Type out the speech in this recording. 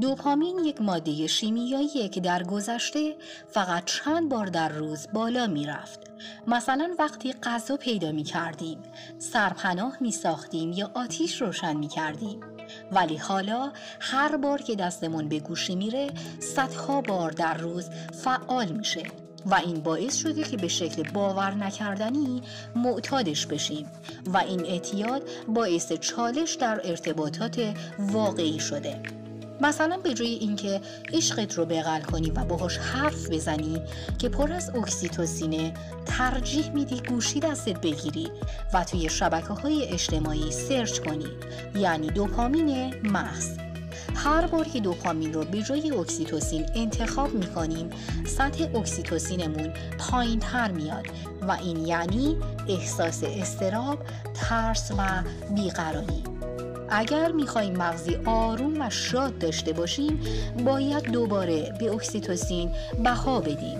دوپامین یک ماده شیمیاییه که در گذشته فقط چند بار در روز بالا می رفت. مثلا وقتی غذا پیدا می کردیم، سرپناه می ساختیم یا آتیش روشن می کردیم. ولی حالا هر بار که دستمون به گوشی میره صدها بار در روز فعال میشه و این باعث شده که به شکل باور نکردنی معتادش بشیم و این اعتیاد باعث چالش در ارتباطات واقعی شده. مثلا به جای اینکه عشقت رو بغل کنی و باهاش حرف بزنی که پر از اکسیتوسینه، ترجیح میدی گوشی دستت بگیری و توی شبکه‌های اجتماعی سرچ کنی، یعنی دوپامین محض. هر بار که دوپامین رو به جای اکسیتوسین انتخاب میکنیم، سطح اکسیتوسینمون پایین تر میاد و این یعنی احساس اضطراب، ترس و بیقراری. اگر میخوایم مغزی آروم و شاد داشته باشیم، باید دوباره به اکسیتوسین بها بدیم.